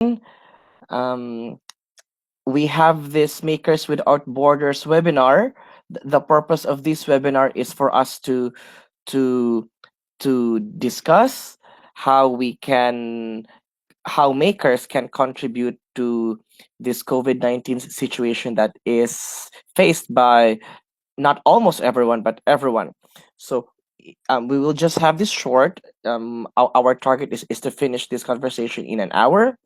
Um, we have this Makers Without Borders webinar. The purpose of this webinar is for us to discuss how we can how makers can contribute to this COVID-19 situation that is faced by not almost everyone but everyone. So we will just have this short. Our target is to finish this conversation in an hour,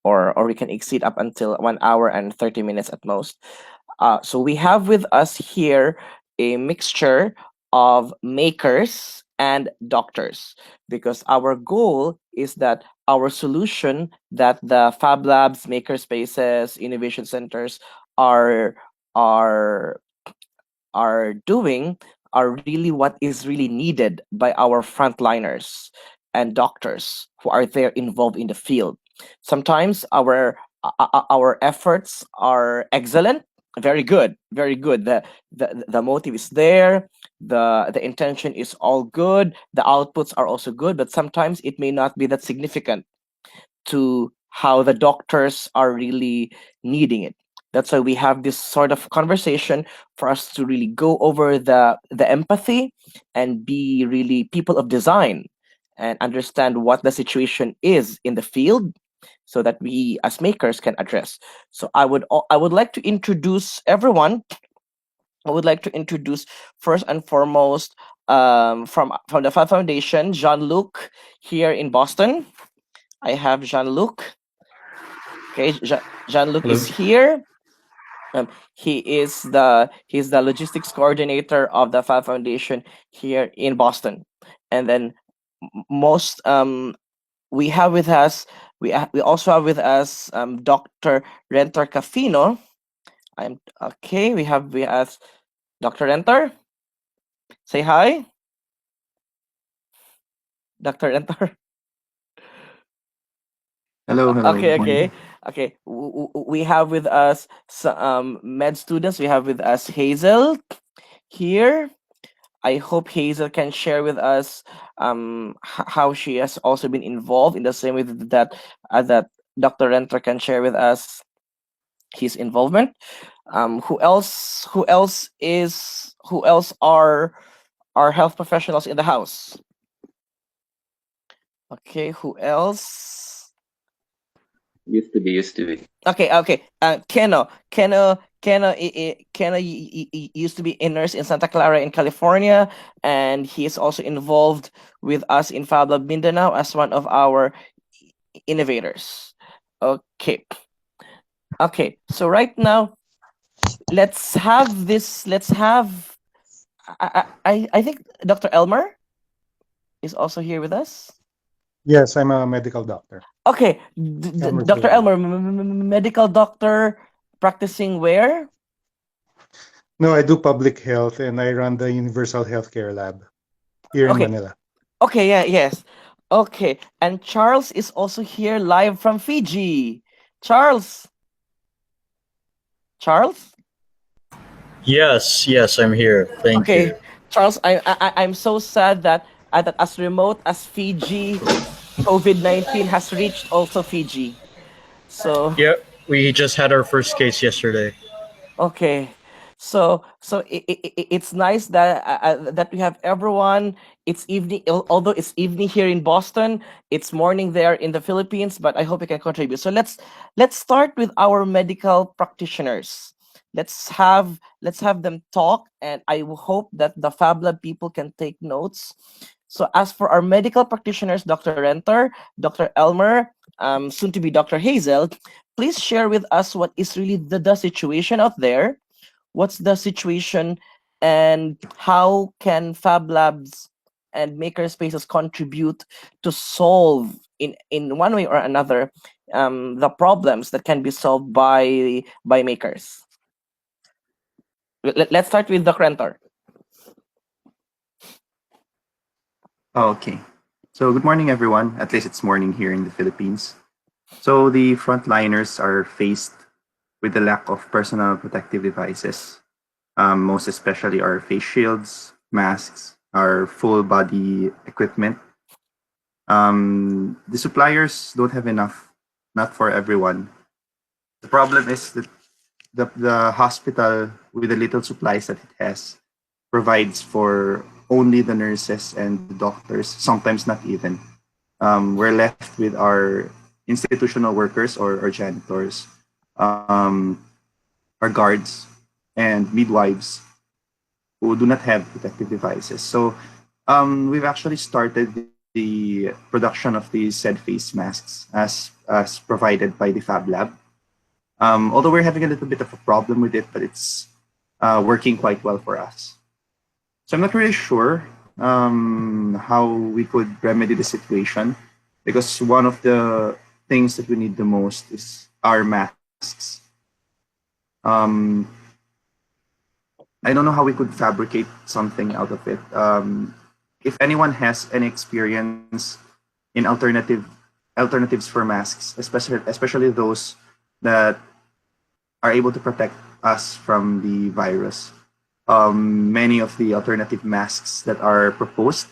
or we can exceed up until 1 hour and 30 minutes at most. So we have with us here a mixture of makers and doctors, because our goal is that our solution that the Fab Labs, maker spaces, innovation centers are are doing are really what is really needed by our frontliners and doctors who are there involved in the field. Sometimes our efforts are excellent, very good. The motive is there, the intention is all good, the outputs are also good, but sometimes it may not be that significant to how the doctors are really needing it. That's why we have this sort of conversation for us to really go over the empathy and be really people of design and understand what the situation is in the field, so that we as makers can address. So I would like to introduce everyone. I would like to introduce first and foremost, from the FAB Foundation, Jean-Luc here in Boston. I have Jean-Luc. Okay, Jean-Luc is Hello. here. He's the logistics coordinator of the FAB Foundation here in Boston. And then most we have with us we also have with us Dr. Rentor Cafino. I'm okay. We have Dr. Rentor. Say hi, Dr. Rentor. Hello, hello. Okay, Good morning. okay, okay. We have with us med students. We have with us Hazel here. I hope Hazel can share with us how she has also been involved in the same way that Dr. Renter can share with us his involvement. Who else? Who else are health professionals in the house? Okay, who else? Used to be. Okay, okay. Keno used to be a nurse in Santa Clara in California, and he is also involved with us in Fab Lab Mindanao as one of our innovators. Okay, okay. So right now, let's have this. Let's have. I think Dr. Elmer is also here with us. Yes, I'm a medical doctor. Okay, Elmer Dr. Silva. Elmer, medical doctor, practicing where? No, I do public health and I run the Universal Healthcare Lab here in Okay, Manila. okay, yeah, yes. Okay, and Charles is also here live from Fiji. Charles, Charles. Yes, yes, I'm here. Thank Okay, you. Charles, I'm so sad that as remote as Fiji, COVID-19 has reached also Fiji. So Yeah, we just had our first case yesterday. okay. So it's nice that we have everyone. It's evening, although it's evening here in Boston. It's morning there in the Philippines, but I hope you can contribute. So let's start with our medical practitioners. Let's have them talk, and I hope that the Fab Lab people can take notes. So as for our medical practitioners, Dr. Renter, Dr. Elmer, soon to be Dr. Hazel, please share with us what is really the situation out there. What's the situation, and how can Fab Labs and maker spaces contribute to solve in one way or another the problems that can be solved by makers. Let's start with the Rentor. Okay. So good morning, everyone. At least it's morning here in the Philippines. So the frontliners are faced with the lack of personal protective devices, most especially our face shields, masks, our full body equipment. The suppliers don't have enough not for everyone. The problem is that the hospital, with the little supplies that it has, provides for only the nurses and the doctors, sometimes not even. We're left with our institutional workers or janitors, um, our guards, and midwives who do not have protective devices. So we've actually started the production of these said face masks as provided by the FAB Lab. Although we're having a little bit of a problem with it, but it's working quite well for us. So I'm not really sure how we could remedy the situation, because one of the things that we need the most is our masks. Um, I don't know how we could fabricate something out of it. If anyone has any experience in alternatives for masks, especially those that are able to protect us from the virus. Many of the alternative masks that are proposed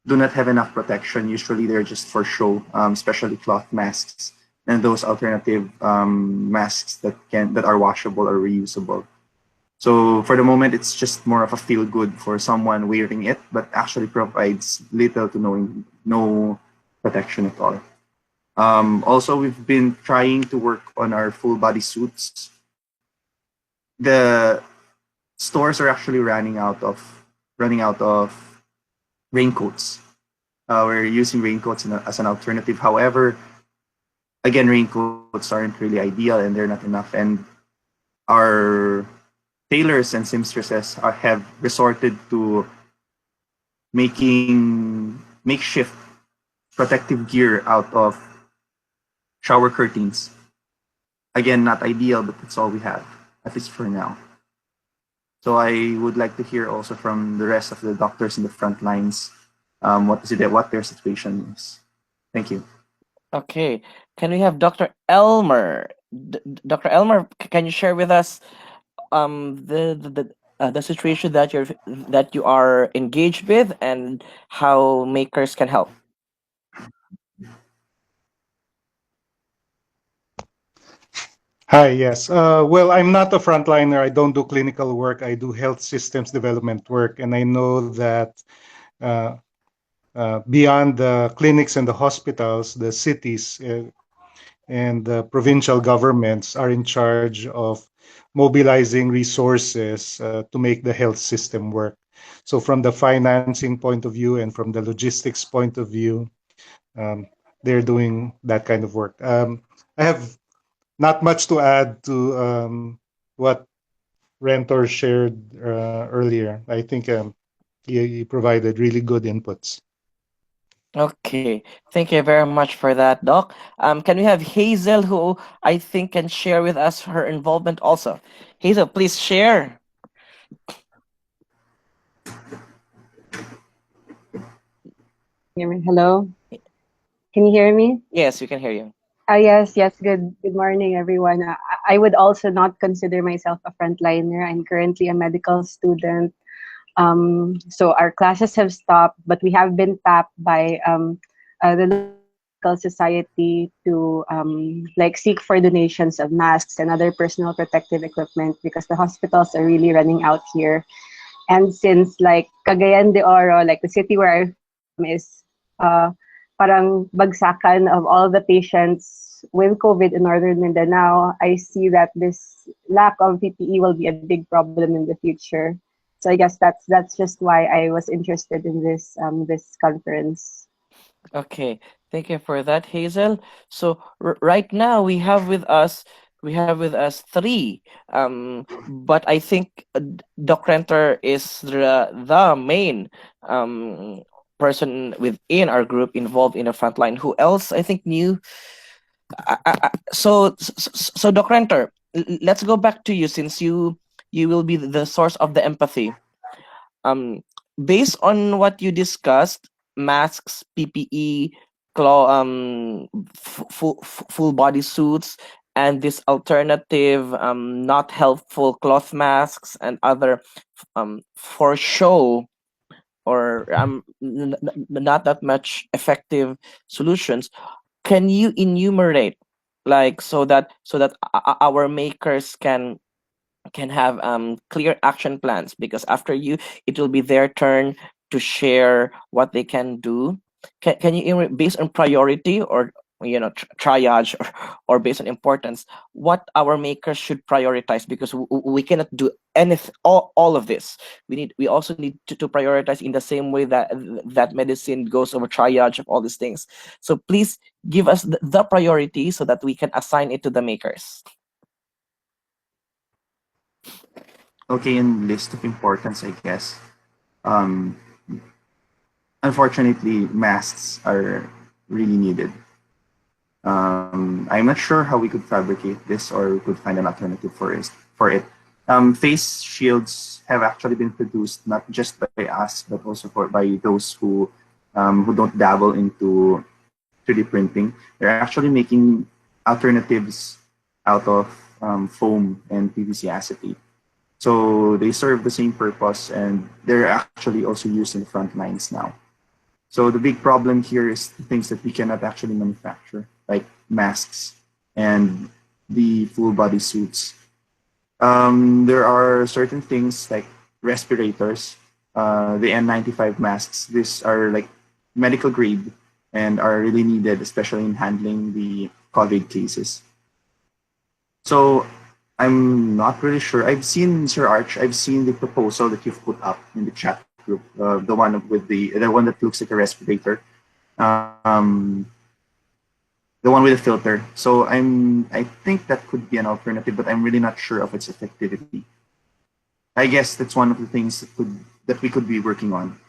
do not have enough protection. Usually, they're just for show, especially cloth masks and those alternative masks that are washable or reusable. So for the moment, it's just more of a feel good for someone wearing it, but actually provides little to no protection at all. Also, we've been trying to work on our full body suits. The stores are actually running out of raincoats. We're using raincoats as an alternative. However, again, raincoats aren't really ideal and they're not enough. And our tailors and seamstresses have resorted to making makeshift protective gear out of shower curtains. Again, not ideal, but that's all we have, at least for now. So I would like to hear also from the rest of the doctors in the front lines what their situation is. Thank you. Okay, can we have Dr. Elmer? Dr. Elmer, can you share with us the situation that you are engaged with and how makers can help? Hi, yes. Well, I'm not a frontliner. I don't do clinical work. I do health systems development work. And I know that uh, beyond the clinics and the hospitals, the cities and the provincial governments are in charge of mobilizing resources to make the health system work. So from the financing point of view and from the logistics point of view, um, they're doing that kind of work. I have not much to add to what Rentor shared earlier. I think he provided really good inputs. Okay, thank you very much for that, Doc. Can we have Hazel, who I think can share with us her involvement also? Hazel, please share. Hear me? Hello? Can you hear me? Yes, we can hear you. Yes, yes. Good morning, everyone. I would also not consider myself a frontliner. I'm currently a medical student. So our classes have stopped, but we have been tapped by the local society to like seek for donations of masks and other personal protective equipment because the hospitals are really running out here. And since like Cagayan de Oro, like the city where I'm from is parang bagsakan of all the patients with COVID in northern Mindanao, I see that this lack of PPE will be a big problem in the future. So I guess that's just why I was interested in this conference. Okay, thank you for that, Hazel. So right now we have with us three. But I think Doc Renter is the main person within our group involved in the front line. Who else I think knew? So Doc Renter, let's go back to you since you will be the source of the empathy. Um, Based on what you discussed, masks, PPE, full body suits, and this alternative, not helpful cloth masks and other for show or not that much effective solutions. Can you enumerate like so that our makers can have clear action plans, because after you, it will be their turn to share what they can do. Can you based on priority, or triage, or based on importance, what our makers should prioritize, because we cannot do anything, all of this. We also need to prioritize in the same way that medicine goes over triage of all these things. So please give us the priority so that we can assign it to the makers. Okay, in list of importance, I guess. Um, Unfortunately, masks are really needed. I'm not sure how we could fabricate this, or we could find an alternative for it. Face shields have actually been produced not just by us, but also by those who don't dabble into 3D printing. They're actually making alternatives out of foam and PVC acetate. So they serve the same purpose, and they're actually also used in the front lines now. So the big problem here is the things that we cannot actually manufacture, like masks and the full body suits. There are certain things like respirators, the N95 masks. These are like medical grade and are really needed, especially in handling the COVID cases. So I'm not really sure. I've seen Sir Arch. I've seen the proposal that you've put up in the chat group. The one with the one that looks like a respirator. Um, the one with the filter. So I think that could be an alternative, but I'm really not sure of its effectivity. I guess that's one of the things that we could be working on.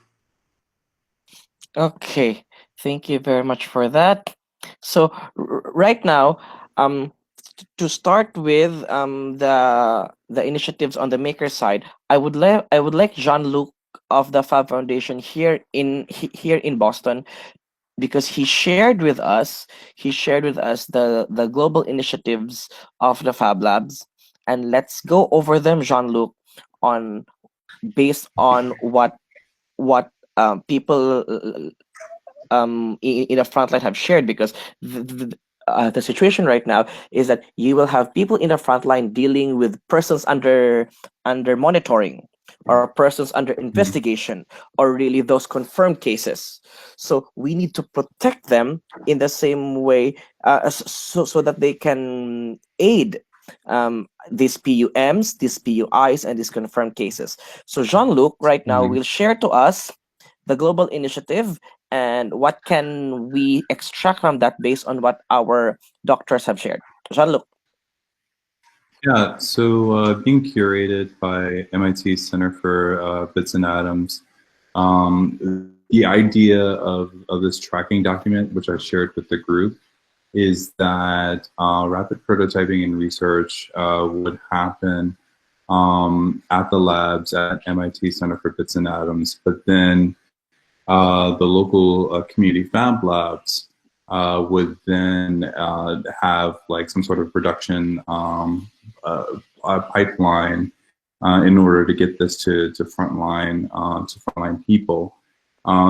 Okay, thank you very much for that. So right now, to start with the initiatives on the maker side, I would like Jean-Luc of the FAB Foundation here in Boston, because he shared with us the global initiatives of the FAB Labs, and let's go over them, Jean-Luc, on based on what people in the front line have shared, because the situation right now is that you will have people in the front line dealing with persons under monitoring, or persons under investigation, or really those confirmed cases. So we need to protect them in the same way, so that they can aid these PUMs, these PUIs, and these confirmed cases. So Jean-Luc right now will share to us the global initiative, and what can we extract from that based on what our doctors have shared. Jean-Luc. Yeah, so being curated by MIT Center for Bits and Atoms, the idea of this tracking document, which I shared with the group, is that rapid prototyping and research would happen at the labs at MIT Center for Bits and Atoms, but then the local community FAB labs would then have like some sort of production pipeline in order to get this to frontline people.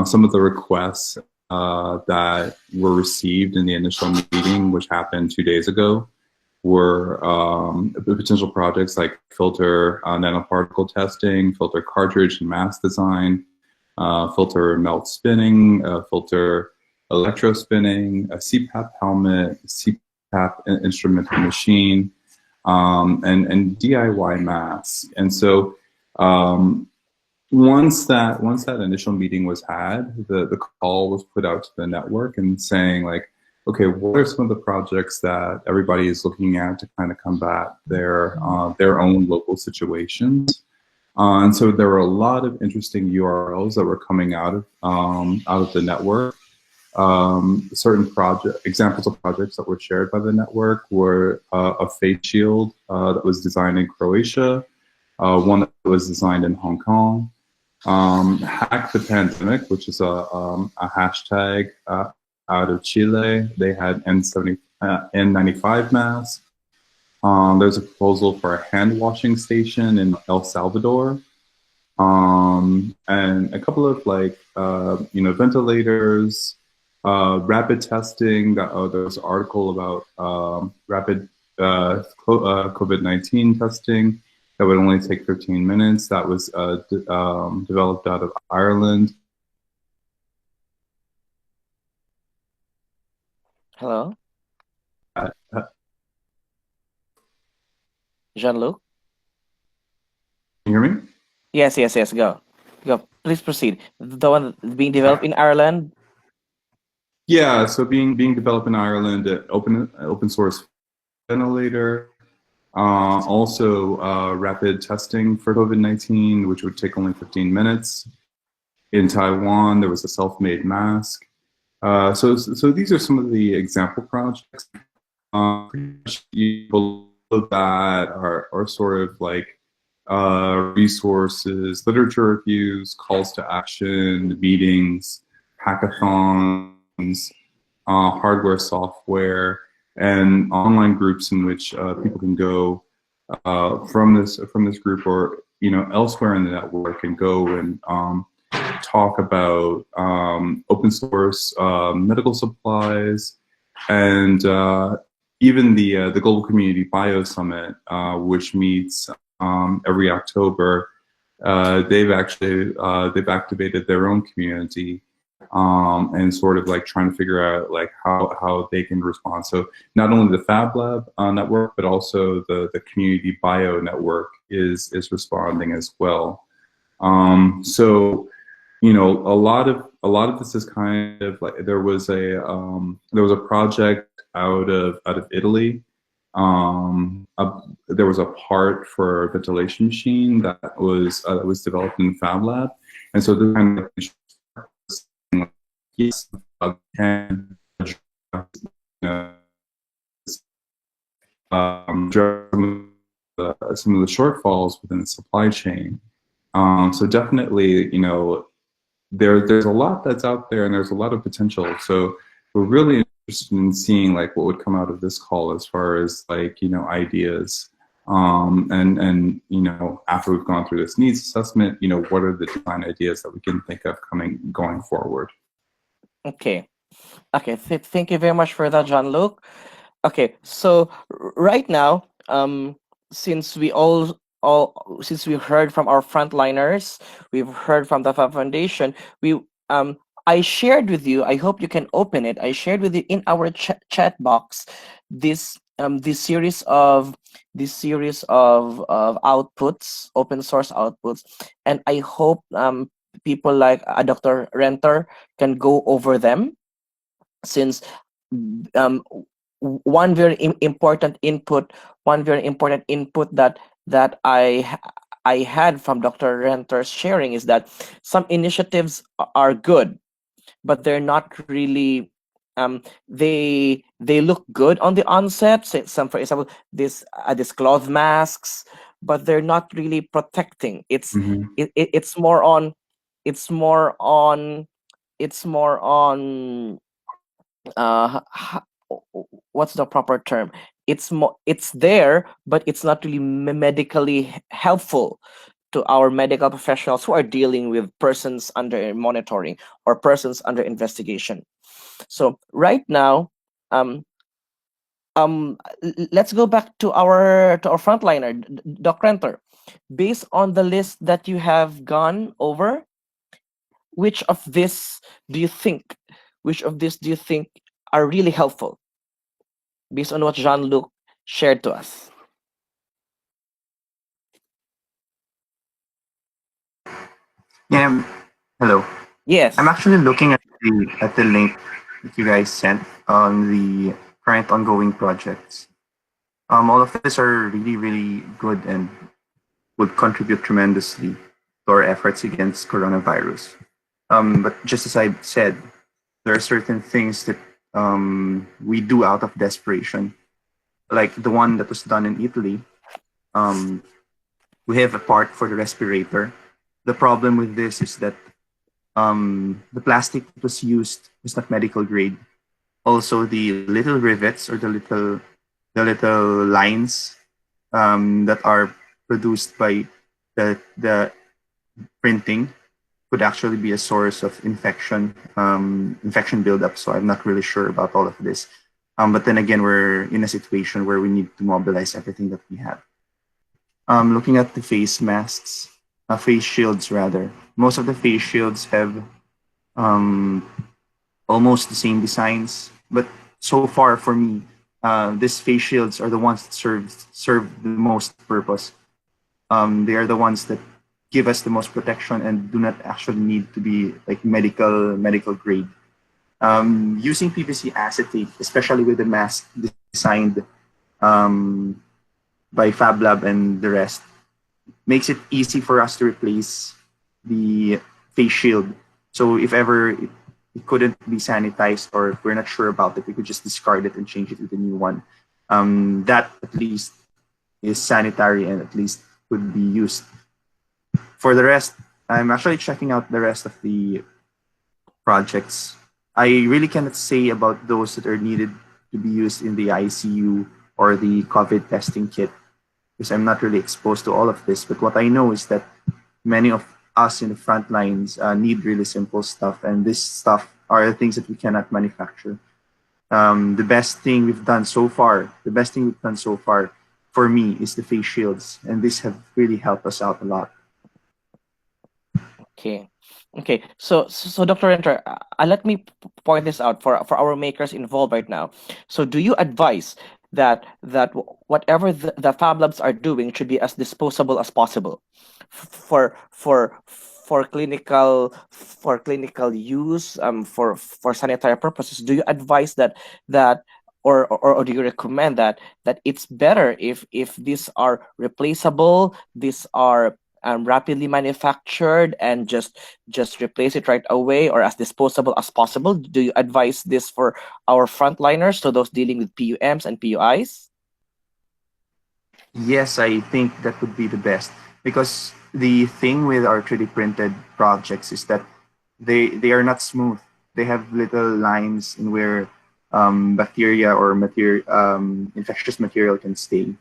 Some of the requests that were received in the initial meeting, which happened 2 days ago, were potential projects like filter nanoparticle testing, filter cartridge and mask design, filter melt spinning, filter electro spinning, a CPAP helmet, CPAP instrumental machine, and DIY masks. And so once that initial meeting was had, the call was put out to the network and saying like, okay, what are some of the projects that everybody is looking at to kind of combat their own local situations? And so there were a lot of interesting URLs that were coming out of the network. Certain examples of projects that were shared by the network were a face shield that was designed in Croatia, one that was designed in Hong Kong, Hack the Pandemic, which is a hashtag out of Chile. They had N95 masks. There's a proposal for a hand washing station in El Salvador, and a couple of like ventilators, rapid testing. There was an article about rapid COVID-19 testing that would only take 15 minutes. That was developed out of Ireland. Hello, Uh, Jean-Luc? Can you hear me? Yes, yes, yes. Go. Go. Please proceed. The one being developed in Ireland. Yeah, so being developed in Ireland, open source ventilator. Also, rapid testing for COVID-19, which would take only 15 minutes. In Taiwan, there was a self-made mask. So these are some of the example projects. Pretty much all of that are sort of like resources, literature reviews, calls to action, meetings, hackathons, hardware, software, and online groups in which people can go from this group or elsewhere in the network and go and talk about open source medical supplies and even the Global Community Bio Summit, which meets every October. They've activated their own community and sort of like trying to figure out like how they can respond. So not only the FAB Lab network, but also the Community Bio network is responding as well. So a lot of this is kind of like there was a project out of Italy. There was a part for a ventilation machine that was developed in the Fab Lab, and so this kind of yes, can some of the shortfalls within the supply chain. So definitely, there's a lot that's out there, and there's a lot of potential. So we're really interested in seeing like what would come out of this call as far as like ideas. And after we've gone through this needs assessment, what are the design ideas that we can think of going forward? Okay. Okay. Thank you very much for that, Jean-Luc. Okay. So right now, since we since we heard from our frontliners, we've heard from the FAB Foundation. I shared with you. I hope you can open it. I shared with you in our chat box this series of outputs, open source outputs, and I hope people like Dr. Renter can go over them, since um, one very important input that I had from Dr. Renter's sharing is that some initiatives are good, but they're not really they look good on the onset. Say some, for example, this cloth masks, but they're not really protecting. It's more on it's more on what's the proper term? It's there, but it's not really medically helpful to our medical professionals who are dealing with persons under monitoring or persons under investigation. So right now, let's go back to our frontliner, Doc Renter. Based on the list that you have gone over, which of this do you think are really helpful based on what Jean-Luc shared to us? Yeah. Hello. Yes. I'm actually looking at the link that you guys sent on the current ongoing projects. All of these are really, really good and would contribute tremendously to our efforts against coronavirus. But just as I said, there are certain things that we do out of desperation, like the one that was done in Italy. We have a part for the respirator. The problem with this is that the plastic that was used was not medical grade. Also, the little rivets or the little lines that are produced by the printing could actually be a source of infection buildup. So I'm not really sure about all of this. But then again, we're in a situation where we need to mobilize everything that we have. Looking at the face masks, face shields rather. Most of the face shields have almost the same designs, but so far for me, these face shields are the ones that serve the most purpose. They are the ones that give us the most protection and do not actually need to be like medical grade. Using PVC acetate, especially with the mask designed by FAB Lab and the rest, makes it easy for us to replace the face shield. So if ever it couldn't be sanitized or if we're not sure about it, we could just discard it and change it with a new one. That at least is sanitary and at least could be used. For the rest, I'm actually checking out the rest of the projects. I really cannot say about those that are needed to be used in the ICU or the COVID testing kit because I'm not really exposed to all of this. But what I know is that many of us in the front lines need really simple stuff, and this stuff are the things that we cannot manufacture. The best thing we've done so far for me is the face shields, and these have really helped us out a lot. Okay. Okay. So Dr. Renter, let me point this out for our makers involved right now. So do you advise that whatever the Fab Labs are doing should be as disposable as possible for clinical use, for sanitary purposes? Do you advise that or do you recommend that it's better if these are replaceable, these are rapidly manufactured, and just replace it right away, or as disposable as possible? Do you advise this for our frontliners, so those dealing with PUMs and PUIs? Yes, I think that would be the best because the thing with our 3D printed projects is that they are not smooth. They have little lines in where bacteria or infectious material can stay.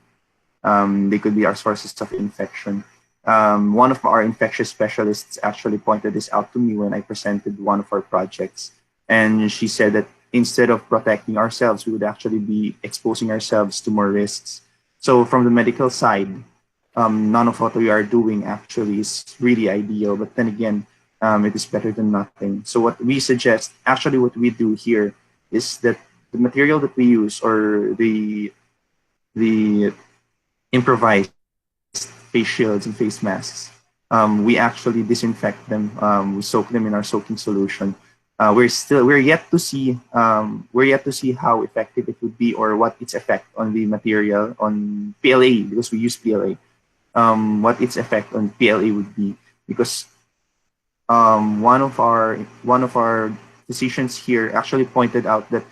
They could be our sources of infection. One of our infectious specialists actually pointed this out to me when I presented one of our projects. And she said that instead of protecting ourselves, we would actually be exposing ourselves to more risks. So from the medical side, none of what we are doing actually is really ideal. But then again, it is better than nothing. So what we suggest, actually what we do here is that the material that we use or the improvised face shields and face masks, we actually disinfect them. We soak them in our soaking solution. We're yet to see how effective it would be or what its effect on the material on PLA, because we use PLA. What its effect on PLA would be, because one of our physicians here actually pointed out that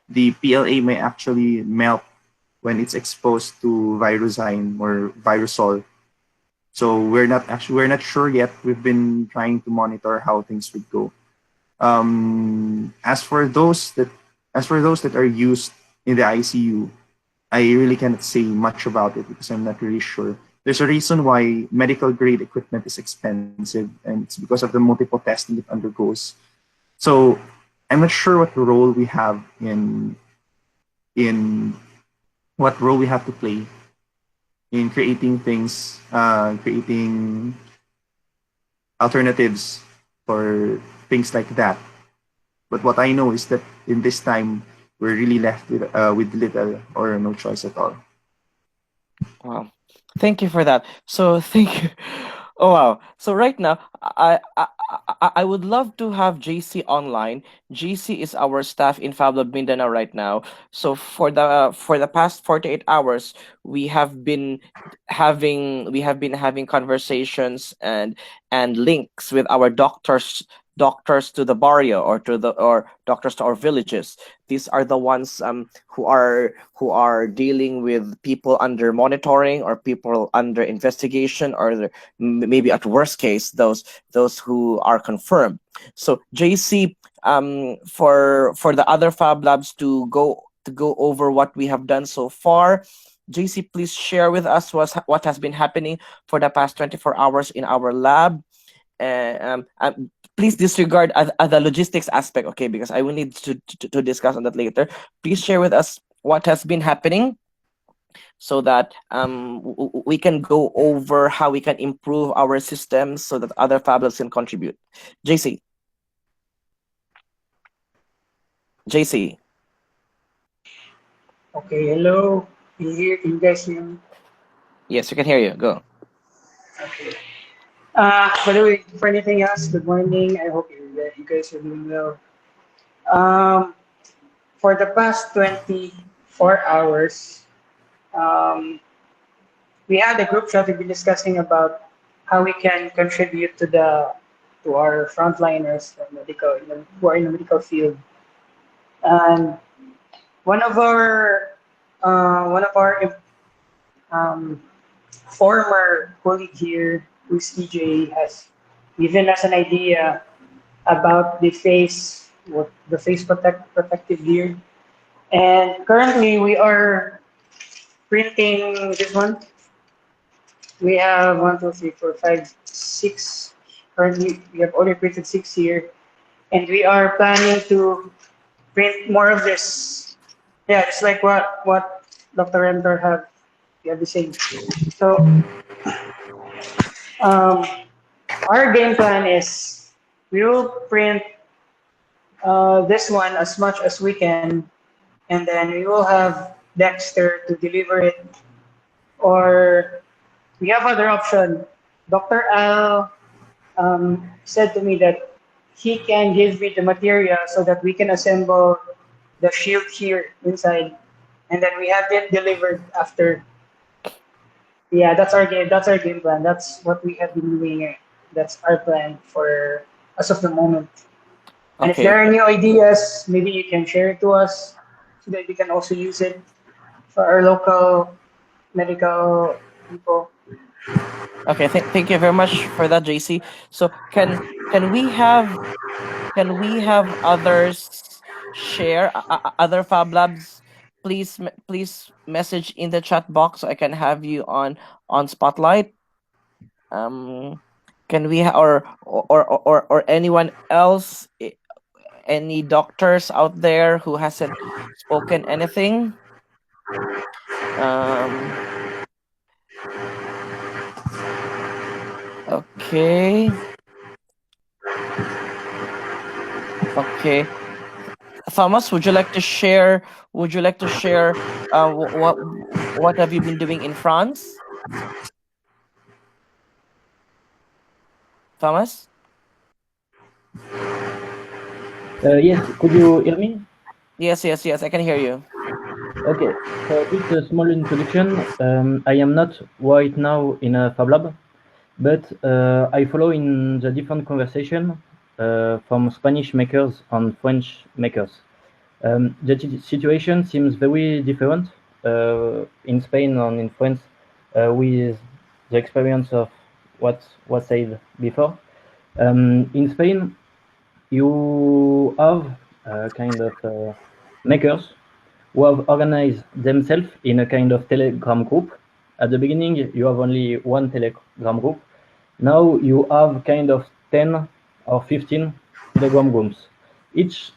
the PLA may actually melt when it's exposed to virusign or virusol. So we're not sure yet. We've been trying to monitor how things would go. As for those that are used in the ICU, I really cannot say much about it because I'm not really sure. There's a reason why medical grade equipment is expensive, and it's because of the multiple testing it undergoes. So I'm not sure what role we have in what role we have to play in creating things, creating alternatives for things like that. But what I know is that in this time, we're really left with little or no choice at all. Wow. Thank you for that. So thank you. Oh wow. So right now, I would love to have JC online. JC is our staff in Fab Lab Mindanao right now. So for the past 48 hours, we have been having conversations and links with our doctors to the barrio, or doctors to our villages. These are the ones who are dealing with people under monitoring or people under investigation, or maybe at worst case those who are confirmed. So JC, for the other Fab Labs to go over what we have done so far, JC, please share with us what has been happening for the past 24 hours in our lab. please disregard the logistics aspect, okay? Because I will need to discuss on that later. Please share with us what has been happening so that we can go over how we can improve our systems so that other Fab Labs can contribute. JC. JC. Okay, hello. Can you guys hear me? Yes, we can hear you. Go. Okay. By the way, for anything else, good morning. I hope you guys are doing well. For the past 24 hours, um, we had a group chat. We've been discussing about how we can contribute to our frontliners who are in the medical field. And one of our um, former colleague here, who's EJ, has given us an idea about the face protective gear. And currently we are printing this one. We have 1, 2, 3, 4, 5, 6. Currently we have already printed 6 here. And we are planning to print more of this. Yeah, it's like what Dr. Renter have been saying. So um, our game plan is we will print this one as much as we can, and then we will have Dexter to deliver it. Or we have other option. Dr. Al said to me that he can give me the material so that we can assemble the shield here inside, and then we have it delivered after. Yeah, that's our game. That's our game plan. That's what we have been doing. That's our plan for as of the moment. And if there Okay. are new ideas, maybe you can share it to us so that we can also use it for our local medical people. Okay. Thank you very much for that, JC. So can we have others share other Fab Labs? Please message in the chat box so I can have you on spotlight. Can we or anyone else? Any doctors out there who hasn't spoken anything? Okay. Okay. Thomas, would you like to share? Would you like to share? What have you been doing in France? Thomas. Yes, could you hear me? Yes. I can hear you. Okay, so just a small introduction. I am not right now in a Fab Lab, but I follow in the different conversation from Spanish makers and French makers. The situation seems very different in Spain and in France with the experience of what was said before. In Spain, you have kind of makers who have organized themselves in a kind of Telegram group. At the beginning, you have only one Telegram group. Now you have kind of 10 or 15 Telegram groups. Each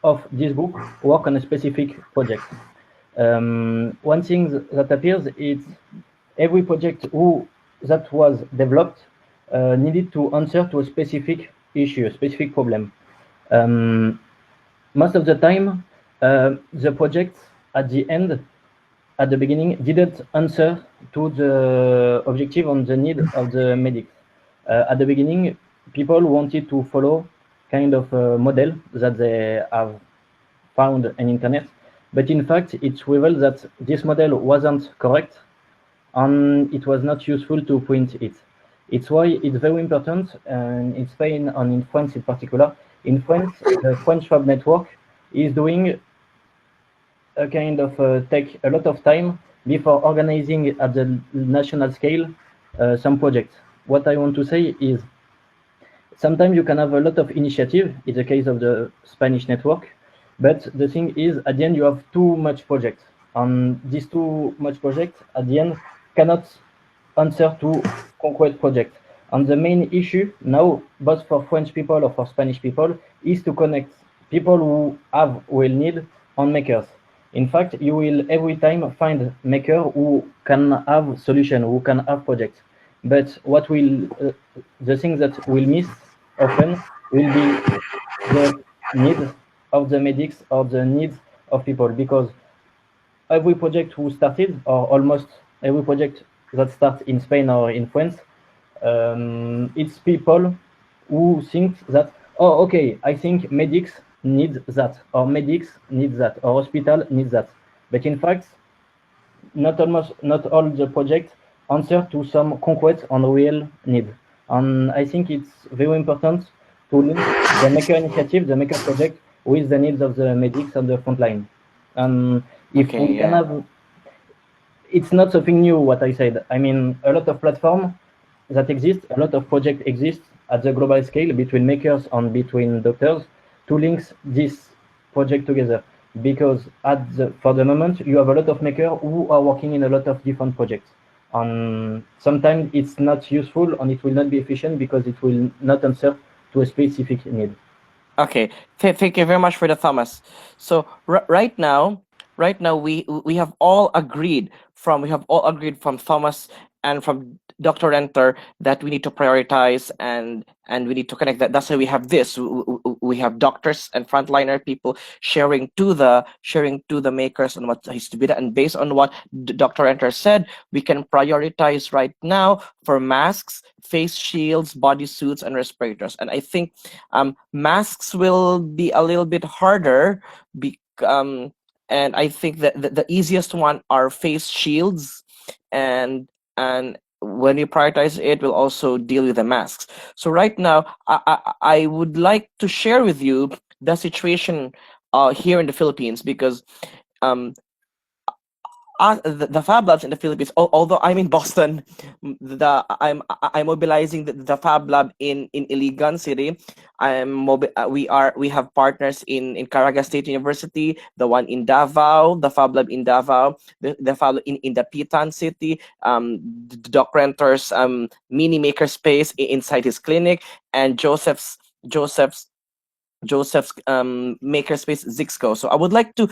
of these groups work on a specific project. One thing that appears is every project that was developed needed to answer to a specific issue, a specific problem. Most of the time, the projects at the beginning, didn't answer to the objective and the need of the medics. At the beginning, people wanted to follow kind of a model that they have found on internet, but in fact, it's revealed that this model wasn't correct and it was not useful to print it. It's why it's very important in Spain and in France in particular. In France, the French Fab network is doing a kind of take a lot of time before organizing at the national scale some projects. What I want to say is sometimes you can have a lot of initiative in the case of the Spanish network, but the thing is at the end you have too much projects, and these too much projects at the end cannot answer to concrete projects. And the main issue now, both for French people or for Spanish people, is to connect people who will need and makers. In fact, you will every time find maker who can have solution, who can have projects. But what will the thing that will miss often will be the needs of the medics or the needs of people, because every project who started, or almost every project that starts in Spain or in France, it's people who think that, oh, okay, I think medics need that, or medics need that, or hospital needs that. But in fact, not all the projects answer to some concrete and real need. And I think it's very important to link the maker initiative, the maker project, with the needs of the medics on the front line. And if Okay, we can yeah. have, it's not something new what I said. I mean, a lot of platforms that exist, a lot of projects exist at the global scale between makers and between doctors to link this project together. Because for the moment, you have a lot of makers who are working in a lot of different projects. And sometimes it's not useful and it will not be efficient because it will not answer to a specific need. Okay, thank you very much for the Thomas. So right now, we have all agreed from Thomas and from Dr. Renter that we need to prioritize and we need to connect. That's why we have this. We have doctors and frontliner people sharing to the makers on what is to be done. And based on what Dr. Renter said, we can prioritize right now for masks, face shields, body suits, and respirators. And I think masks will be a little bit harder, and I think that the easiest one are face shields, and when we prioritize it, we'll also deal with the masks. So right now, I would like to share with you the situation here in the Philippines, because the Fab Labs in the Philippines, although I'm in Boston, I'm mobilizing the Fab Lab in Iligan City. We have partners in Caraga State University, the one in Davao, the Fab Lab in Davao, the Fab Lab in the Pitan City, the Doc Renter's mini maker space inside his clinic, and Joseph's makerspace Zixco. So I would like to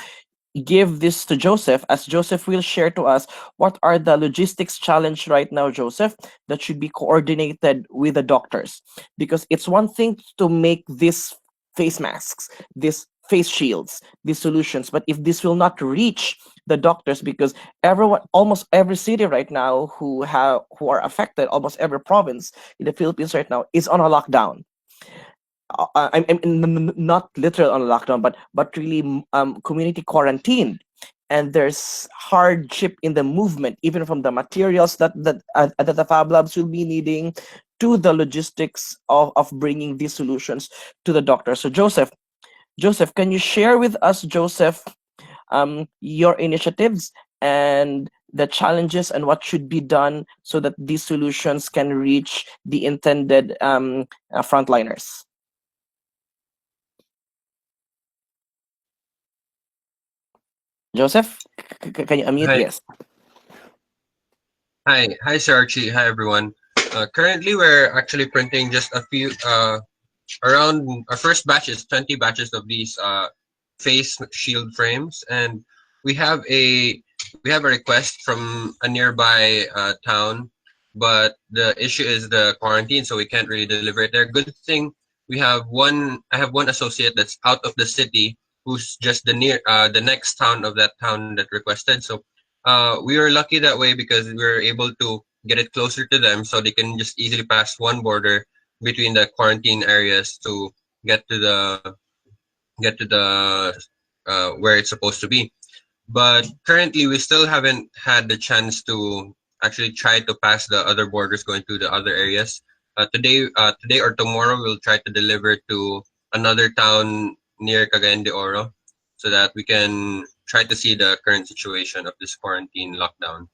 give this to Joseph, as Joseph will share to us what are the logistics challenge right now, Joseph, that should be coordinated with the doctors. Because it's one thing to make these face masks, these face shields, these solutions, but if this will not reach the doctors, because almost every city right now who are affected, almost every province in the Philippines right now is on a lockdown. I'm not literal on lockdown, but really community quarantine, and there's hardship in the movement, even from the materials that the Fab Labs will be needing, to the logistics of bringing these solutions to the doctor. So Joseph, can you share with us, Joseph, your initiatives and the challenges and what should be done so that these solutions can reach the intended frontliners? Joseph, can you unmute? Hi. Yes. Hi, Sir Archie. Hi, everyone. Currently, we're actually printing just a few, around our first batch is 20 batches of these face shield frames, and we have a request from a nearby town, but the issue is the quarantine, so we can't really deliver it there. Good thing I have one associate that's out of the city who's just the next town of that town that requested. So we were lucky that way because we were able to get it closer to them, so they can just easily pass one border between the quarantine areas to get to the where it's supposed to be. But currently, we still haven't had the chance to actually try to pass the other borders going to the other areas. Today or tomorrow, we'll try to deliver to another town near Cagayan de Oro, so that we can try to see the current situation of this quarantine lockdown.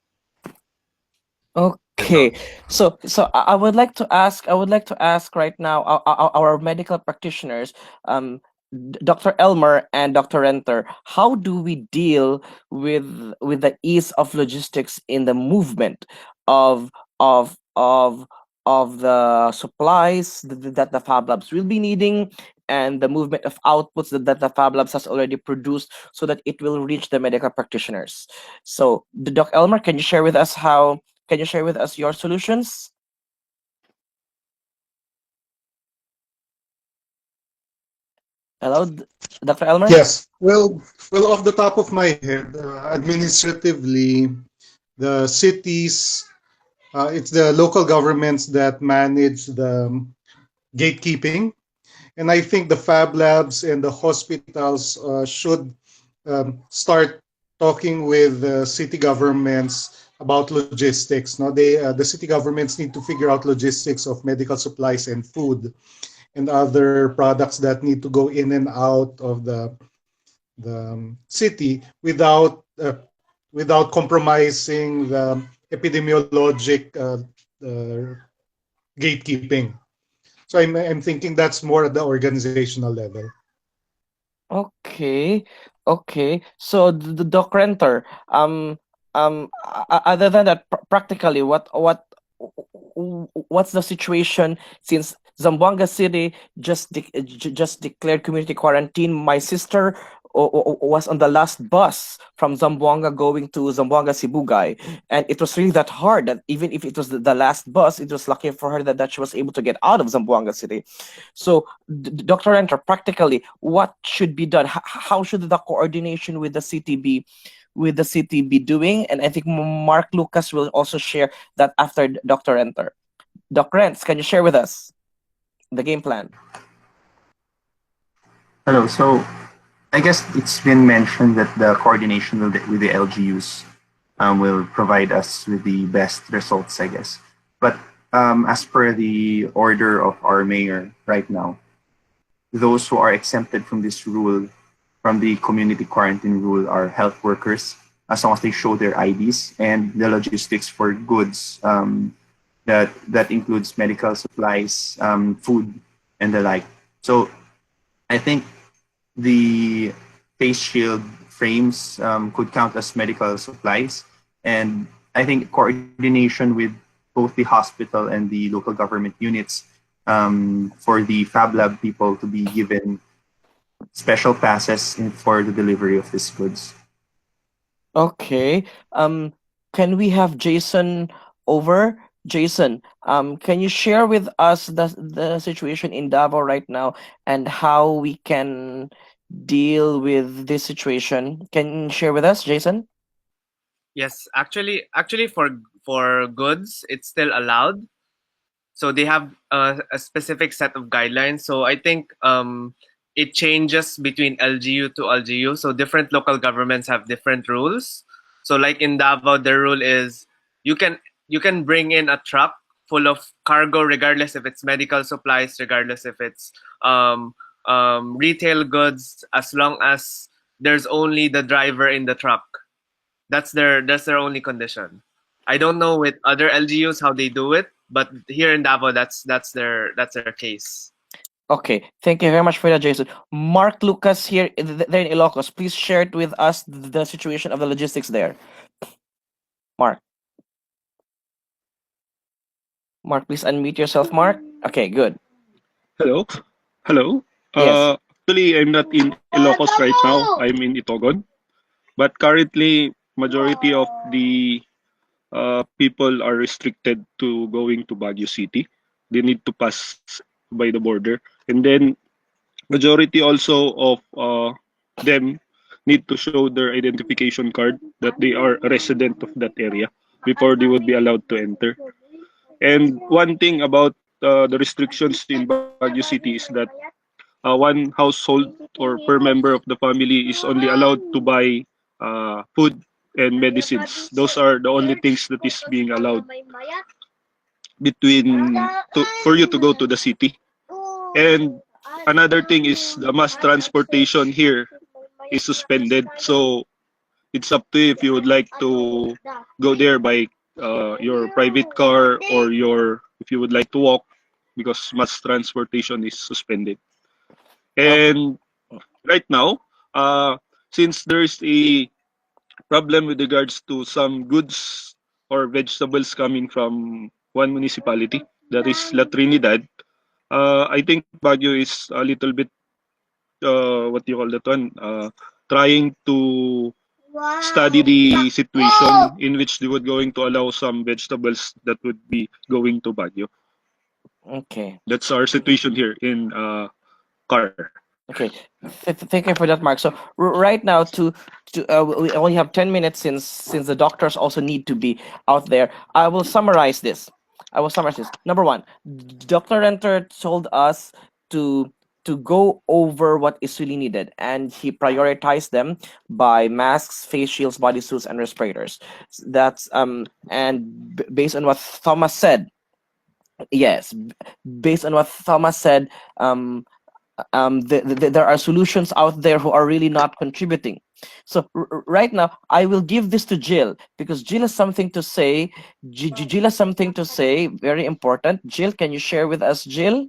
Okay, so I would like to ask. Right now our medical practitioners, Dr. Elmer and Dr. Renter, how do we deal with the ease of logistics in the movement of of the supplies that the Fab Labs will be needing, and the movement of outputs that the Fab Labs has already produced, so that it will reach the medical practitioners. So, Doc Elmer, can you share with us your solutions? Hello, Dr. Elmer? Yes. Well, off the top of my head, administratively, the cities, it's the local governments that manage the gatekeeping. And I think the Fab Labs and the hospitals should start talking with city governments about logistics. Now, the city governments need to figure out logistics of medical supplies and food and other products that need to go in and out of the city without compromising the epidemiologic gatekeeping. So I'm thinking that's more at the organizational level. Okay, okay. So the Doc Renter, other than that, practically, what's the situation since Zamboanga City just declared community quarantine? My sister was on the last bus from Zamboanga going to Zamboanga Sibugay, and it was really that hard that even if it was the last bus, it was lucky for her that she was able to get out of Zamboanga City. So, Dr. Enter, practically, what should be done? How should the coordination with the city be doing? And I think Mark Lucas will also share that after Dr. Enter. Dr. Rents, can you share with us the game plan? Hello. So I guess it's been mentioned that the coordination with the LGUs will provide us with the best results, I guess. But as per the order of our mayor right now, those who are exempted from this rule, from the community quarantine rule, are health workers, as long as they show their IDs, and the logistics for goods that includes medical supplies, food, and the like. So I think the face shield frames could count as medical supplies, and I think coordination with both the hospital and the local government units for the Fab Lab people to be given special passes for the delivery of these goods. Okay. Can we have Jason over? Jason, can you share with us the situation in Davao right now and how we can deal with this situation? Can you share with us, Jason? Yes, actually for goods, it's still allowed. So they have a specific set of guidelines. So I think it changes between LGU to LGU. So different local governments have different rules. So like in Davao, the rule is you can bring in a truck full of cargo, regardless if it's medical supplies, regardless if it's retail goods, as long as there's only the driver in the truck. That's their only condition. I don't know with other LGUs how they do it, but here in Davao, that's their case. Okay, thank you very much for that, Jason. Mark Lucas here, there in Ilocos. Please share it with us the situation of the logistics there. Mark, please unmute yourself, Mark. Okay, good. Hello? Hello? Yes. Actually, I'm not in Ilocos right now. I'm in Itogon. But currently, majority of the people are restricted to going to Baguio City. They need to pass by the border. And then, majority also of them need to show their identification card that they are a resident of that area before they would be allowed to enter. And one thing about the restrictions in Baguio City is that one household or per member of the family is only allowed to buy food and medicines. Those are the only things that is being allowed for you to go to the city. And another thing is the mass transportation here is suspended. So it's up to you if you would like to go there by your private car or if you would like to walk, because mass transportation is suspended. And right now, since there's a problem with regards to some goods or vegetables coming from one municipality, that is La Trinidad. I think Baguio is a little bit what do you call that one? Trying to study the situation in which they would going to allow some vegetables that would be going to Baguio. Okay. That's our situation here in Car. Okay, thank you for that, Mark. So right now, we only have 10 minutes since the doctors also need to be out there. I will summarize this. Number one, Dr. Renter told us to go over what is really needed, and he prioritized them by masks, face shields, bodysuits, and respirators. That's based on what Thomas said. Yes, based on what Thomas said. There are solutions out there who are really not contributing. So right now, I will give this to Jill because Jill has something to say. Jill has something to say, very important. Jill, can you share with us, Jill?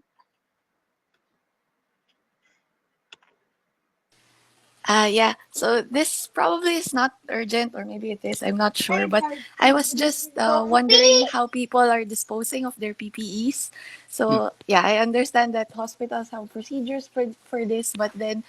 Yeah, so this probably is not urgent, or maybe it is, I'm not sure. But I was just wondering how people are disposing of their PPEs. So, yeah, I understand that hospitals have procedures for this, but then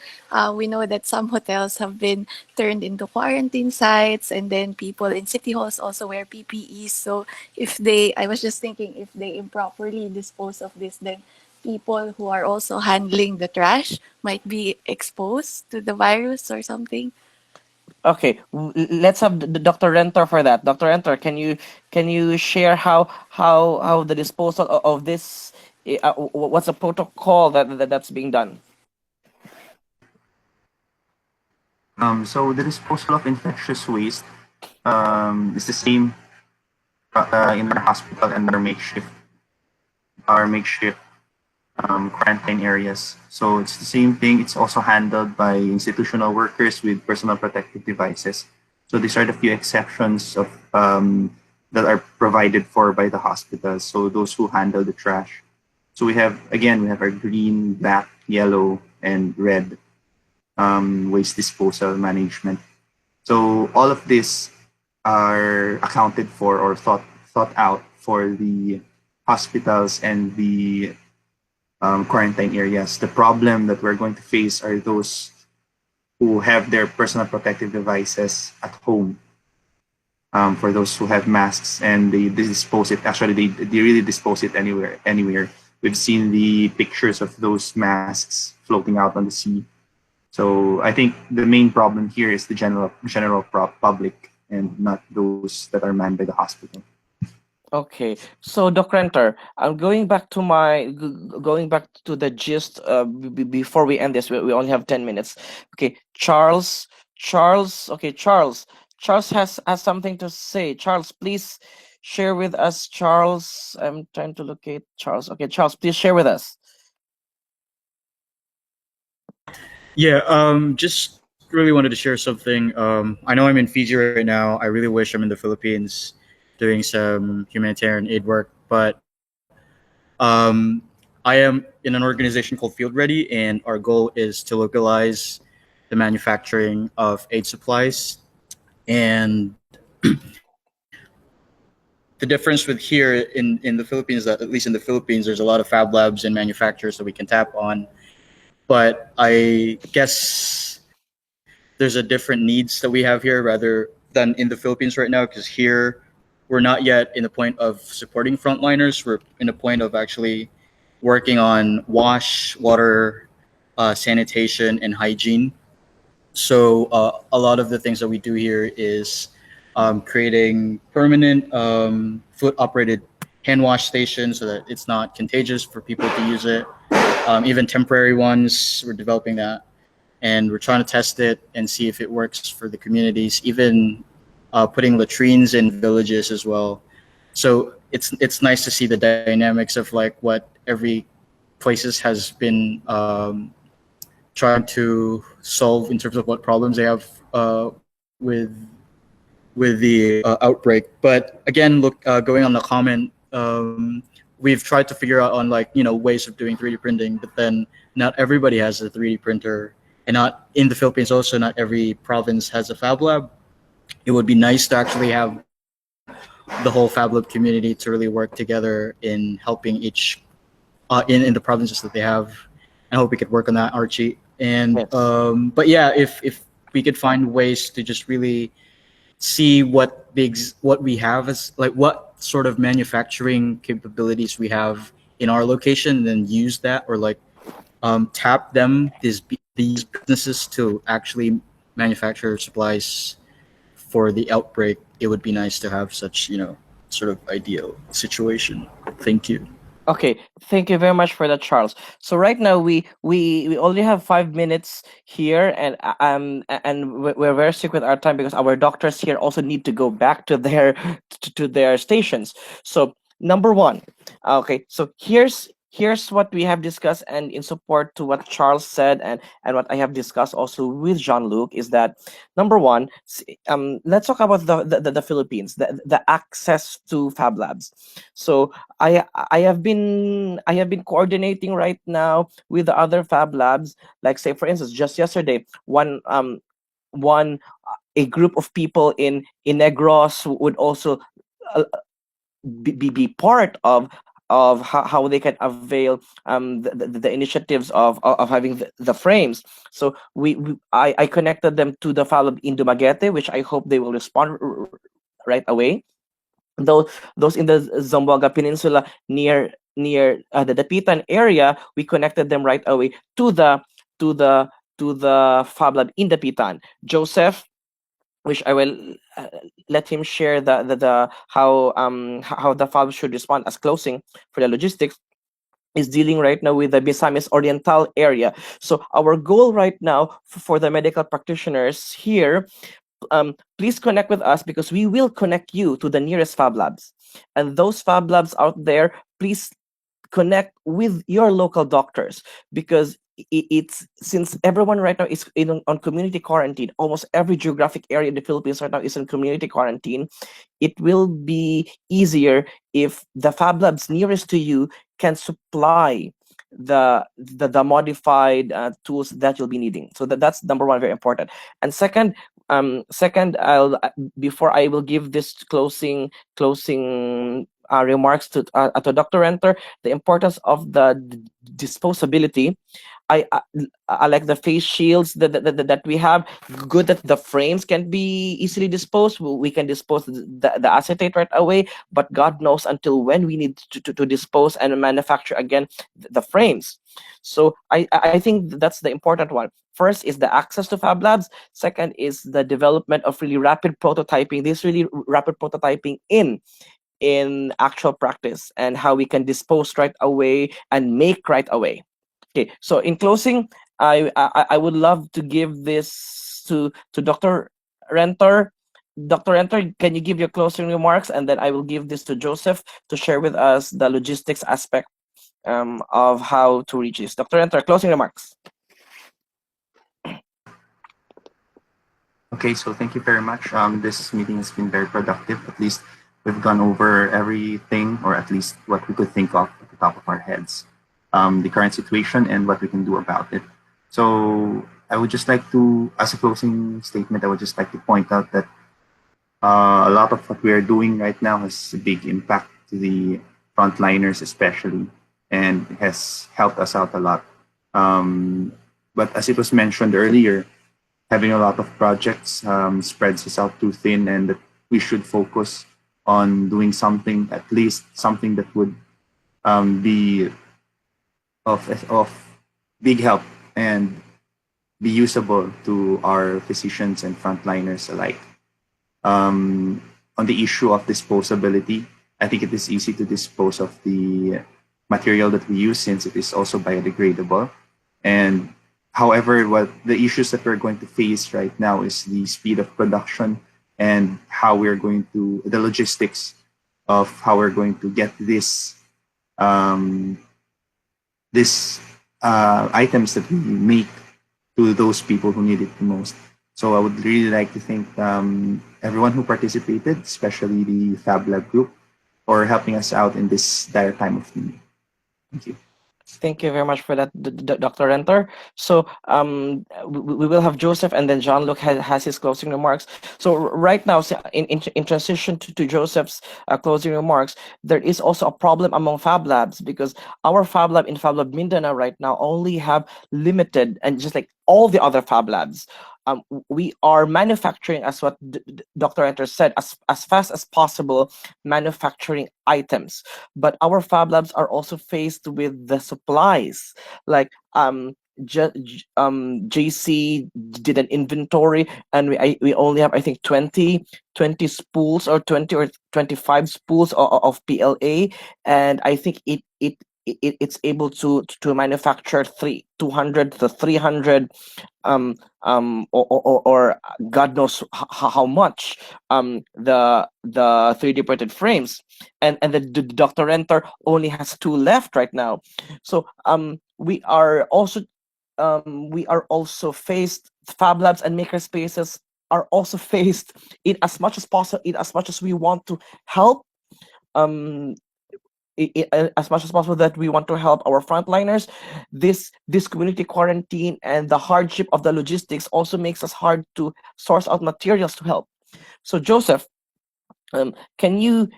we know that some hotels have been turned into quarantine sites, and then people in city halls also wear PPEs. So, I was just thinking, if they improperly dispose of this, then people who are also handling the trash might be exposed to the virus or something. Okay, let's have Dr. Renter for that. Dr. Renter, can you share how the disposal of this? What's the protocol that's being done? So the disposal of infectious waste is the same in our hospital and our makeshift quarantine areas. So it's the same thing. It's also handled by institutional workers with personal protective devices. So these are the few exceptions of that are provided for by the hospitals. So those who handle the trash. So we have our green, black, yellow, and red waste disposal management. So all of this are accounted for or thought out for the hospitals and the quarantine areas. The problem that we're going to face are those who have their personal protective devices at home. For those who have masks and they dispose it, actually they really dispose it anywhere. We've seen the pictures of those masks floating out on the sea. So I think the main problem here is the general public and not those that are manned by the hospital. Okay, so Dr. Renter, I'm going back to the gist before we end this. We only have 10 minutes. Okay, Charles. Okay, Charles has something to say. Charles, please share with us. Charles, I'm trying to locate Charles. Okay, Charles, please share with us. Yeah, just really wanted to share something. I know I'm in Fiji right now. I really wish I'm in the Philippines doing some humanitarian aid work, but I am in an organization called Field Ready, and our goal is to localize the manufacturing of aid supplies. And the difference with here in the Philippines, that at least in the Philippines, there's a lot of fab labs and manufacturers that we can tap on. But I guess there's a different needs that we have here rather than in the Philippines right now, because here we're not yet in the point of supporting frontliners. We're in the point of actually working on water, sanitation, and hygiene. So a lot of the things that we do here is creating permanent foot-operated hand wash stations so that it's not contagious for people to use it. Even temporary ones, we're developing that. And we're trying to test it and see if it works for the communities, even putting latrines in villages as well. So it's nice to see the dynamics of like what every places has been trying to solve in terms of what problems they have with the outbreak. But again, look, going on the comment, we've tried to figure out on ways of doing 3D printing, but then not everybody has a 3D printer, and not in the Philippines also, not every province has a fab lab. It would be nice to actually have the whole Fab Lab community to really work together in helping each in the provinces that they have. I hope we could work on that, Archie. And Yes. but yeah, if we could find ways to just really see what we have as like what sort of manufacturing capabilities we have in our location, and then use that, or like tap these businesses to actually manufacture supplies for the outbreak. It would be nice to have such, sort of ideal situation. Thank you. Okay, thank you very much for that, Charles. So right now we only have 5 minutes here, and we're very strict with our time because our doctors here also need to go back to their to their stations. So number one, okay. So here's what we have discussed, and in support to what Charles said, and what I have discussed also with Jean-Luc, is that number one, let's talk about the Philippines, the access to Fab Labs. So I have been coordinating right now with the other Fab Labs. Like, say for instance, just yesterday, one a group of people in Negros would also uh, be part of how they can avail the initiatives of having the frames. So I connected them to the Fab Lab in Dumaguete, which I hope they will respond right away. Those in the Zamboanga Peninsula near the Dapitan area, we connected them right away to to the the Fab Lab in Dapitan. Joseph, which I will let him share the how the Fab should respond as closing for the logistics, is dealing right now with the Misamis Oriental area. So our goal right now for the medical practitioners here, please connect with us because we will connect you to the nearest Fab Labs. And those Fab Labs out there, please connect with your local doctors, because it's since everyone right now is on community quarantine. Almost every geographic area in the Philippines right now is in community quarantine. It will be easier if the Fab Labs nearest to you can supply the modified tools that you'll be needing. So that's number one, very important. And second, I'll before I will give this closing remarks to Dr. Renter, the importance of the disposability. I, I I like the face shields that we have. Good that the frames can be easily disposed. We can dispose the acetate right away, but God knows until when we need to dispose and manufacture again the frames. So I think that's the important one. First is the access to Fab Labs. Second is the development of really rapid prototyping. This really rapid prototyping in actual practice, and how we can dispose right away and make right away. Okay, so in closing, I would love to give this to Dr. Renter. Dr. Renter, can you give your closing remarks, and then I will give this to Joseph to share with us the logistics aspect of how to reach this. Dr. Renter, closing remarks. Okay, so thank you very much. This meeting has been very productive. At least we've gone over everything, or at least what we could think of at the top of our heads, the current situation and what we can do about it. So I would just like to, as a closing statement, I would just like to point out that a lot of what we are doing right now has a big impact to the frontliners especially, and has helped us out a lot. But as it was mentioned earlier, having a lot of projects spreads us out too thin, and that we should focus on doing something, at least something that would be of big help and be usable to our physicians and frontliners alike. On the issue of disposability, I think it is easy to dispose of the material that we use since it is also biodegradable. And however, what the issues that we're going to face right now is the speed of production and how we're going to, the logistics of how we're going to get items that we make to those people who need it the most. So I would really like to thank everyone who participated, especially the Fab Lab group, for helping us out in this dire time of need. Thank you. Thank you very much for that, Dr. Renter. So we will have Joseph, and then John Luke has his closing remarks. So right now, in transition to Joseph's closing remarks, there is also a problem among Fab Labs, because our Fab Lab in Fab Lab Mindanao right now only have limited, and just like all the other Fab Labs, we are manufacturing, as what Dr. Enter said, as fast as possible, manufacturing items. But our Fab Labs are also faced with the supplies, like JC did an inventory, and we only have, I think, 20 spools, or 20 or 25 spools of PLA, and I think it's able to manufacture 200 to 300 or God knows how much the 3D printed frames, and the Dr. Renter only has 2 left right now. So we are also faced, Fab Labs and maker spaces are also faced, in as much as possible, in as much as we want to help, um as much as possible that we want to help our frontliners, this community quarantine and the hardship of the logistics also makes us hard to source out materials to help. So Joseph, can you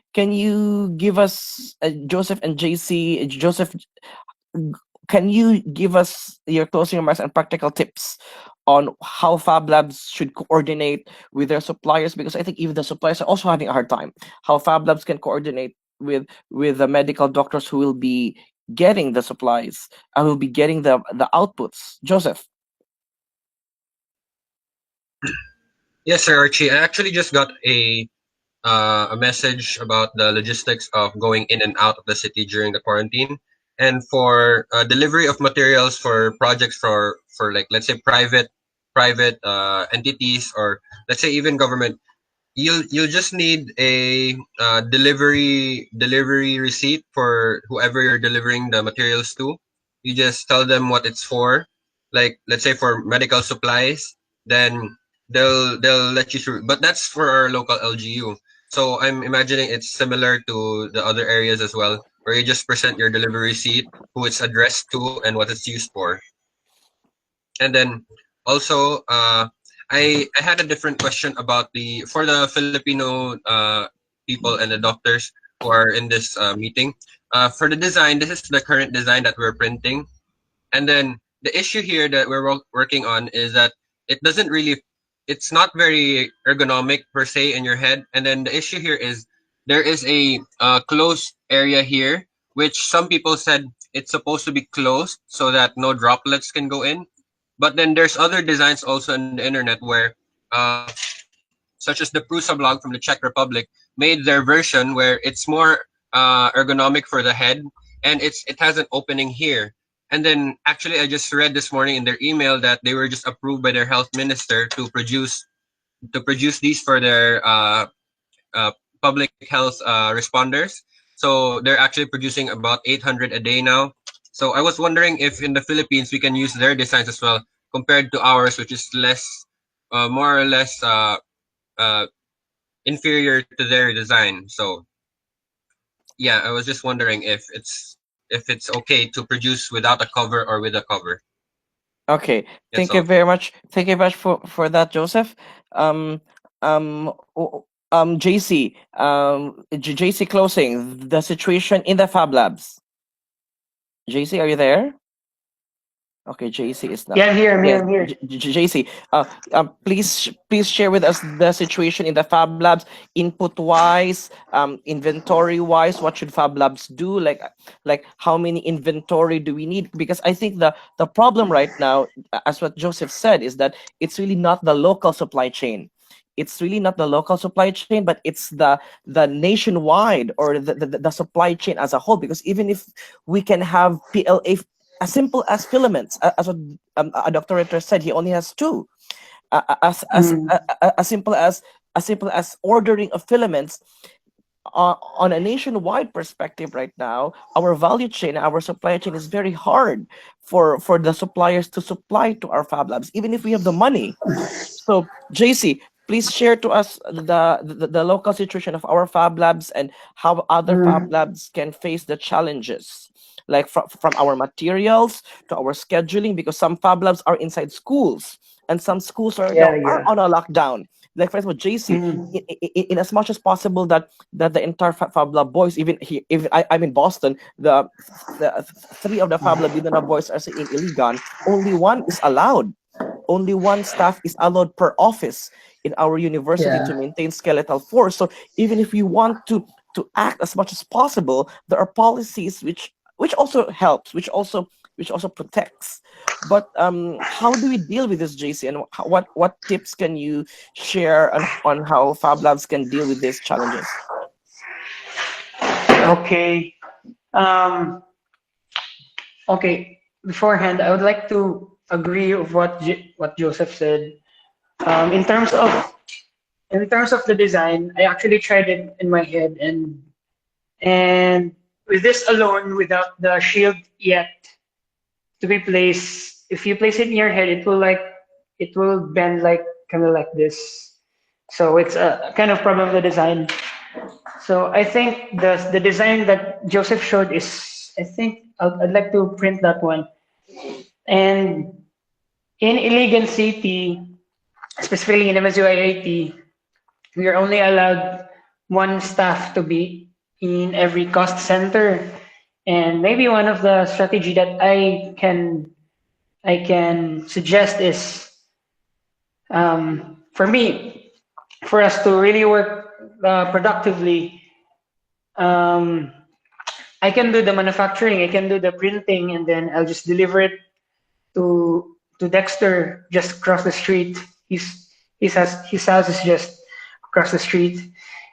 give us, Joseph and JC, Joseph, can you give us your closing remarks and practical tips on how Fab Labs should coordinate with their suppliers? Because I think even the suppliers are also having a hard time. How Fab Labs can coordinate with the medical doctors who will be getting the supplies and will be getting the outputs. Joseph. Yes, sir, Archie. I actually just got a message about the logistics of going in and out of the city during the quarantine, and for delivery of materials for projects for like, let's say, private entities, or let's say even government. You'll just need a delivery receipt for whoever you're delivering the materials to. You just tell them what it's for. Like, let's say for medical supplies, then they'll let you through. But that's for our local LGU. So I'm imagining it's similar to the other areas as well, where you just present your delivery receipt, who it's addressed to, and what it's used for. And then also, I had a different question about for the Filipino people and the doctors who are in this meeting. For the design, this is the current design that we're printing. And then the issue here that we're working on is that it doesn't really, it's not very ergonomic per se in your head. And then the issue here is there is a closed area here, which some people said it's supposed to be closed so that no droplets can go in. But then there's other designs also in the internet where, such as the Prusa blog from the Czech Republic, made their version where it's more ergonomic for the head, and it has an opening here. And then actually, I just read this morning in their email that they were just approved by their health minister to produce these for their public health responders. So they're actually producing about 800 a day now. So I was wondering if in the Philippines we can use their designs as well, compared to ours, which is more or less uh, inferior to their design. So yeah, I was just wondering if it's okay to produce without a cover or with a cover. Okay, That's thank you all. very much. Thank you very much for that, Joseph. Um, JC, JC closing the situation in the Fab Labs. JC, are you there? Okay, JC is not. Yeah, I'm here. I'm here. Yes, I'm here. JC, please share with us the situation in the Fab Labs, input wise, inventory wise. What should Fab Labs do? Like how many inventory do we need? Because I think the problem right now, as what Joseph said, is that it's really not the local supply chain. It's really not the local supply chain, but it's the nationwide, or the supply chain as a whole. Because even if we can have PLA as simple as filaments, as what a Dr. Ritter said, he only has 2. As simple as ordering of filaments, on a nationwide perspective right now, our value chain, our supply chain is very hard for the suppliers to supply to our Fab Labs, even if we have the money. So JC, please share to us the local situation of our Fab Labs and how other Fab Labs can face the challenges like from our materials to our scheduling, because some Fab Labs are inside schools and some schools right now Yeah, are yeah. on a lockdown. Like for example, JC, Mm. in as much as possible that the entire Fab Lab boys, even here, even I'm in Boston, the three of the Fab Lab Mindanao boys are in Iligan. Only one is allowed. Only one staff is allowed per office in our university to Yeah. maintain skeletal force. So even if we want to act as much as possible, there are policies which also helps, which also protects. But how do we deal with this, JC? And what tips can you share on how Fab Labs can deal with these challenges? Okay. Um, okay. Beforehand, I would like to agree of what Joseph said. In terms of the design, I actually tried it in my head, and with this alone, without the shield yet to be placed, if you place it in your head, it will bend like kind of like this. So it's a kind of problem with the design. So I think the design that Joseph showed is, I think I'd like to print that one. And in Iligan City, specifically in MSU-IIT, we are only allowed one staff to be in every cost center. And maybe one of the strategy that I can suggest is, for me, for us to really work productively, um, I can do the manufacturing, I can do the printing, and then I'll just deliver it to Dexter just across the street. His house is just across the street,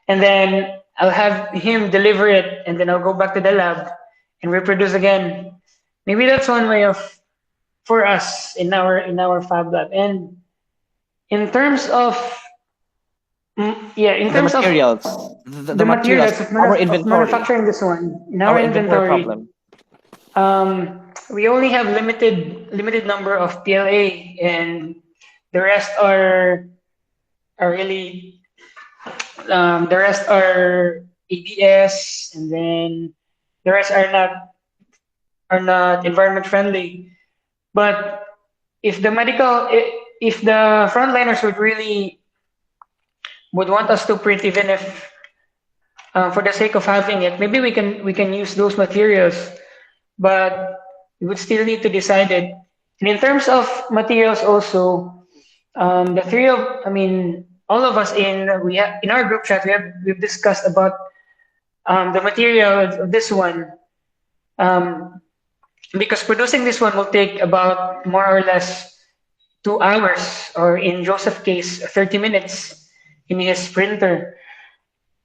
and then I'll have him deliver it, and then I'll go back to the lab and reproduce again. Maybe that's one way of for us in our Fab Lab. And in terms of in The terms of materials, the the materials, materials of, our of inventory, manufacturing this one in our our inventory inventory, problem. we only have limited number of PLA, and the rest are really the rest are ABS, and then the rest are not environment friendly. But if the medical if the frontliners would want us to print, even if for the sake of having it, maybe we can use those materials, but we would still need to decide it. And in terms of materials also, the three of I mean all of us in our group chat, we've discussed about the material of this one, um, because producing this one will take about more or less 2 hours, or in Joseph's case 30 minutes in his printer.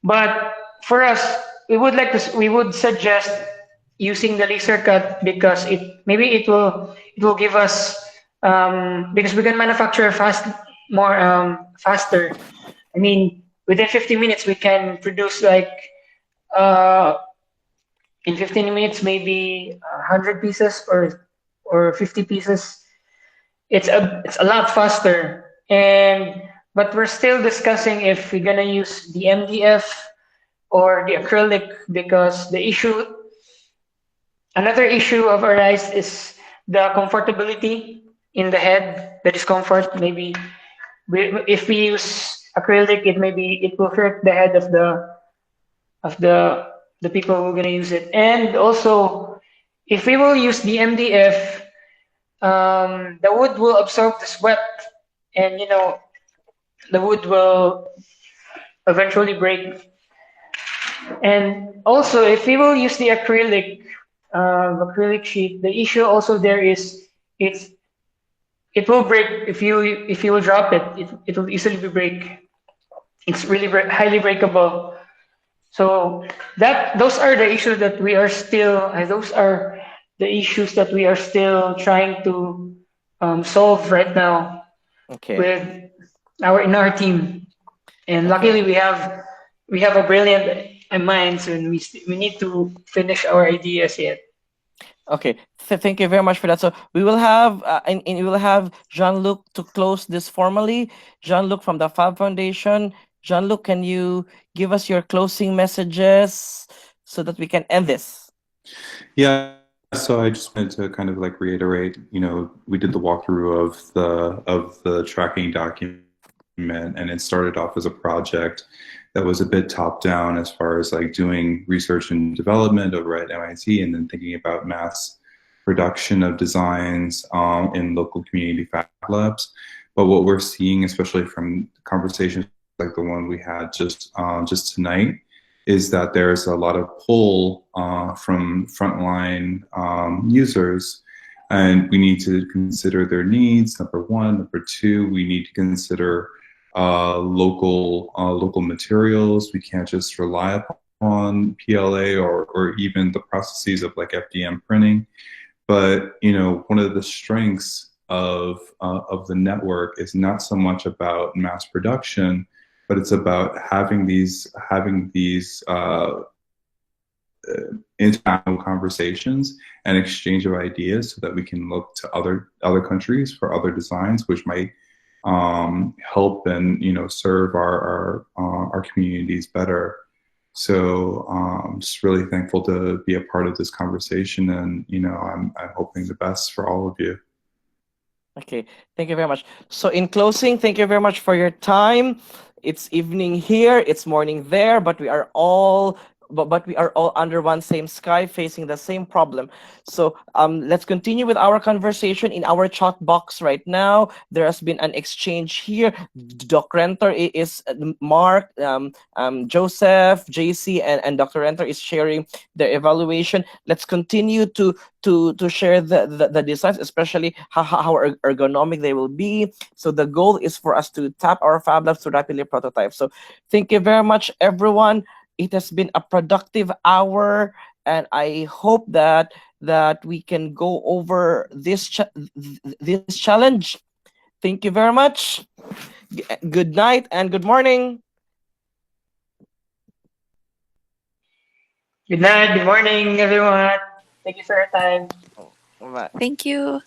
But for us, we would suggest using the laser cut, because it will give us, because we can manufacture faster. I mean, within 15 minutes we can produce like uh, in 15 minutes maybe 100 pieces or 50 pieces. It's a lot faster. And but we're still discussing if we're gonna use the MDF or the acrylic, because another issue of arise is the comfortability in the head, the discomfort. Maybe if we use acrylic, it will hurt the head of the people who are gonna use it. And also, if we will use the MDF, the wood will absorb the sweat, and the wood will eventually break. And also, if we will use the acrylic sheet, the issue also there is it's it will break if you will drop it. It will easily be break. It's really highly breakable. So those are the issues that we are still. Those are the issues that we are still trying to solve right now Okay. with in our team. And luckily, we have a brilliant minds, and we need to finish our ideas yet. Okay, thank you very much for that. So we will have and we will have Jean-Luc to close this formally. Jean-Luc from the Fab Foundation. Jean-Luc, can you give us your closing messages so that we can end this? Yeah, So I just wanted to kind of like reiterate, we did the walkthrough of the tracking document, and it started off as a project that was a bit top down as far as like doing research and development over at MIT, and then thinking about mass production of designs in local community fab labs. But what we're seeing, especially from conversations like the one we had just tonight, is that there's a lot of pull from frontline users, and we need to consider their needs. Number one. Number two, we need to consider local materials. We can't just rely upon PLA or even the processes of like FDM printing. But one of the strengths of the network is not so much about mass production, but it's about having these international conversations and exchange of ideas, so that we can look to other countries for other designs, which might help and serve our communities better. So I'm just really thankful to be a part of this conversation, and I'm hoping the best for all of you. Okay, thank you very much. So in closing, thank you very much for your time. It's evening here, it's morning there, but we are all under one same sky, facing the same problem. So let's continue with our conversation in our chat box right now. There has been an exchange here. Doc Renter is Mark, Joseph, JC, and Dr. Renter is sharing their evaluation. Let's continue to share the designs, especially how ergonomic they will be. So the goal is for us to tap our Fab Labs to rapidly prototype. So thank you very much, everyone. It has been a productive hour, and I hope that we can go over this challenge. Thank you very much. Good night and good morning. Good night, good morning, everyone. Thank you for your time. Bye. Thank you.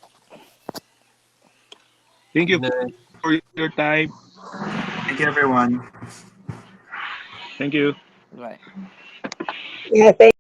Thank you for your time. Thank you, everyone. Thank you. Bye. Yeah, thank